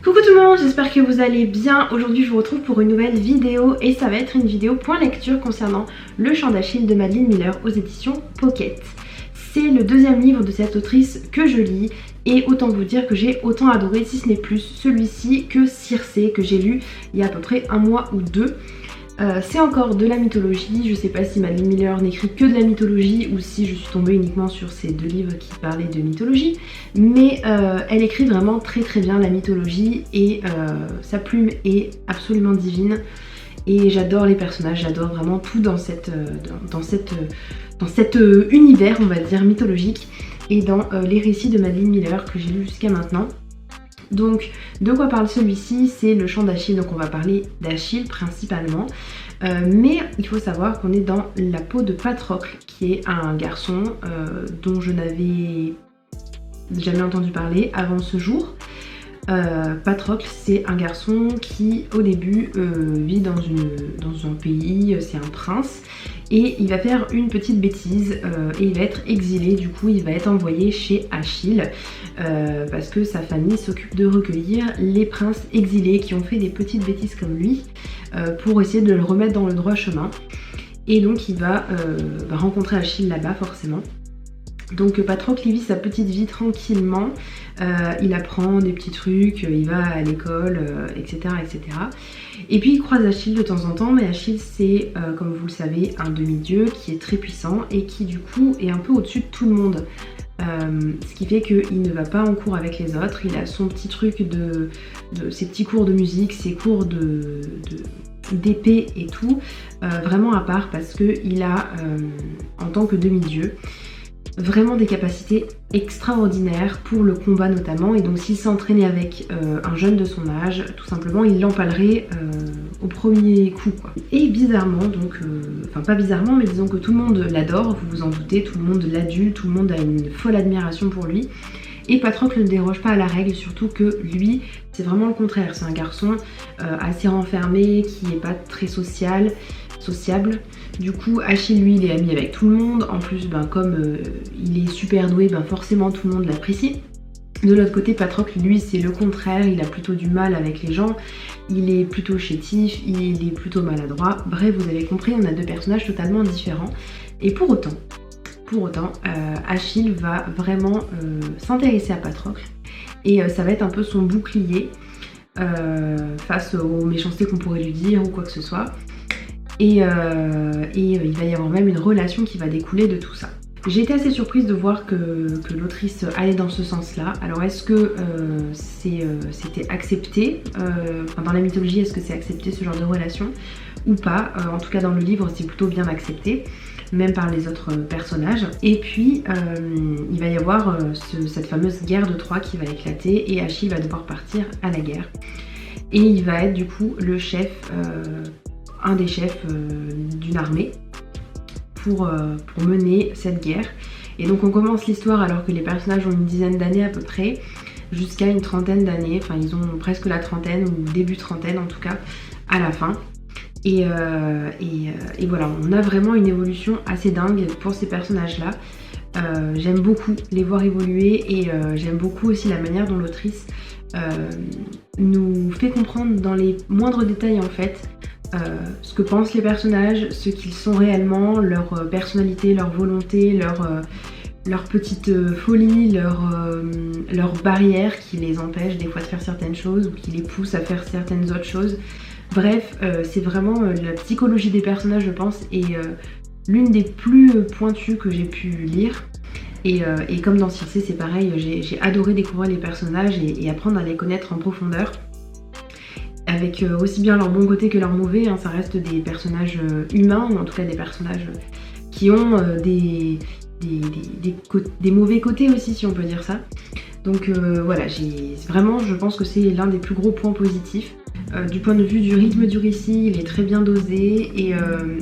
Coucou tout le monde, j'espère que vous allez bien. Aujourd'hui je vous retrouve pour une nouvelle vidéo et ça va être une vidéo point lecture concernant Le Chant d'Achille de Madeleine Miller aux éditions Pocket. C'est le deuxième livre de cette autrice que je lis et autant vous dire que j'ai autant adoré, si ce n'est plus, celui-ci que Circé que j'ai lu il y a à peu près un mois ou deux. C'est encore de la mythologie, je sais pas si Madeleine Miller n'écrit que de la mythologie ou si je suis tombée uniquement sur ces deux livres qui parlaient de mythologie, mais elle écrit vraiment très bien la mythologie et sa plume est absolument divine et j'adore les personnages, j'adore vraiment tout dans cet univers on va dire mythologique et dans les récits de Madeleine Miller que j'ai lus jusqu'à maintenant. Donc de quoi parle celui-ci? C'est le chant d'Achille, donc on va parler d'Achille principalement. Mais il faut savoir qu'on est dans la peau de Patrocle, qui est un garçon dont je n'avais jamais entendu parler avant ce jour. Patrocle, c'est un garçon qui au début vit dans un pays, c'est un prince, et il va faire une petite bêtise et il va être exilé, du coup il va être envoyé chez Achille parce que sa famille s'occupe de recueillir les princes exilés qui ont fait des petites bêtises comme lui pour essayer de le remettre dans le droit chemin. Et donc il va rencontrer Achille là-bas forcément. Donc Patrocle il vit sa petite vie tranquillement, il apprend des petits trucs, il va à l'école, etc. Et puis il croise Achille de temps en temps, mais Achille c'est, comme vous le savez, un demi-dieu qui est très puissant et qui du coup est un peu au-dessus de tout le monde. Ce qui fait qu'il ne va pas en cours avec les autres, il a son petit truc de ses petits cours de musique, ses cours d'épée et tout, vraiment à part parce qu'il a, en tant que demi-dieu, vraiment des capacités extraordinaires pour le combat notamment, et donc s'il s'entraînait avec un jeune de son âge, tout simplement il l'empalerait au premier coup quoi. Et bizarrement donc, enfin pas bizarrement mais disons que tout le monde l'adore, vous vous en doutez, tout le monde l'adule, tout le monde a une folle admiration pour lui. Et Patrocle ne déroge pas à la règle, surtout que lui, c'est vraiment le contraire. C'est un garçon assez renfermé, qui n'est pas très sociable. Du coup, Achille, lui, il est ami avec tout le monde. En plus, comme il est super doué, forcément tout le monde l'apprécie. De l'autre côté, Patrocle, lui, c'est le contraire. Il a plutôt du mal avec les gens. Il est plutôt chétif, il est plutôt maladroit. Bref, vous avez compris, on a deux personnages totalement différents. Et pour autant, Achille va vraiment s'intéresser à Patrocle et ça va être un peu son bouclier face aux méchancetés qu'on pourrait lui dire ou quoi que ce soit. Et il va y avoir même une relation qui va découler de tout ça. J'ai été assez surprise de voir que l'autrice allait dans ce sens-là. Alors est-ce que c'était accepté dans la mythologie, est-ce que c'est accepté ce genre de relation ou pas? En tout cas dans le livre c'est plutôt bien accepté, même par les autres personnages. Et puis il va y avoir cette fameuse guerre de Troie qui va éclater et Achille va devoir partir à la guerre. Et il va être du coup le chef, un des chefs d'une armée pour mener cette guerre. Et donc on commence l'histoire alors que les personnages ont une dizaine d'années à peu près, jusqu'à une trentaine d'années, enfin ils ont presque la trentaine ou début trentaine en tout cas à la fin. Et voilà, on a vraiment une évolution assez dingue pour ces personnages-là. J'aime beaucoup les voir évoluer et j'aime beaucoup aussi la manière dont l'autrice nous fait comprendre dans les moindres détails en fait ce que pensent les personnages, ce qu'ils sont réellement, leur personnalité, leur volonté, leur petite folie, leurs barrières qui les empêchent des fois de faire certaines choses ou qui les poussent à faire certaines autres choses. Bref, c'est vraiment la psychologie des personnages je pense et l'une des plus pointues que j'ai pu lire. Et comme dans Circé c'est pareil, j'ai adoré découvrir les personnages et apprendre à les connaître en profondeur. Avec aussi bien leur bon côté que leur mauvais, hein, ça reste des personnages humains, ou en tout cas des personnages qui ont des mauvais côtés aussi si on peut dire ça. Donc voilà, vraiment je pense que c'est l'un des plus gros points positifs. Du point de vue du rythme du récit, il est très bien dosé et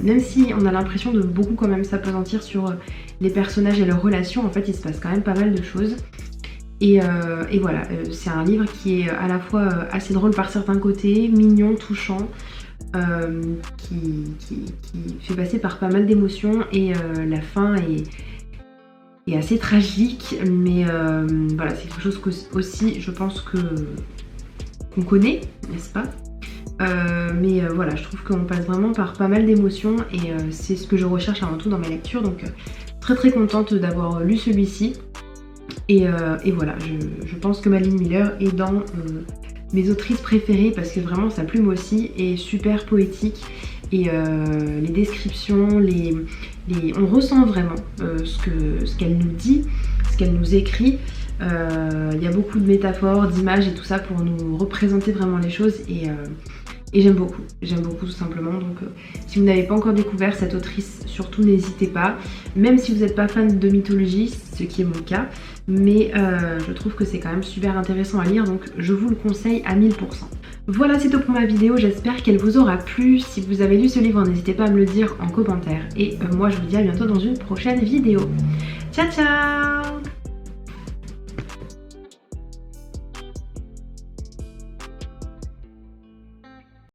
même si on a l'impression de beaucoup quand même s'appesantir sur les personnages et leurs relations, en fait il se passe quand même pas mal de choses. Et voilà, c'est un livre qui est à la fois assez drôle par certains côtés, mignon, touchant, qui fait passer par pas mal d'émotions et la fin et assez tragique, mais voilà, c'est quelque chose que aussi je pense qu'on connaît, n'est-ce pas? Mais voilà, je trouve qu'on passe vraiment par pas mal d'émotions et c'est ce que je recherche avant tout dans mes lectures, donc très très contente d'avoir lu celui-ci. Et voilà, je pense que Madeline Miller est dans mes autrices préférées parce que vraiment sa plume aussi est super poétique et les descriptions, on ressent vraiment ce qu'elle nous dit, ce qu'elle nous écrit. Il y a beaucoup de métaphores, d'images et tout ça pour nous représenter vraiment les choses et j'aime beaucoup tout simplement. Donc si vous n'avez pas encore découvert cette autrice, surtout n'hésitez pas, même si vous n'êtes pas fan de mythologie, ce qui est mon cas, mais je trouve que c'est quand même super intéressant à lire, donc je vous le conseille à 1000%. Voilà, c'est tout pour ma vidéo, j'espère qu'elle vous aura plu. Si vous avez lu ce livre, n'hésitez pas à me le dire en commentaire et moi je vous dis à bientôt dans une prochaine vidéo. Ciao ciao!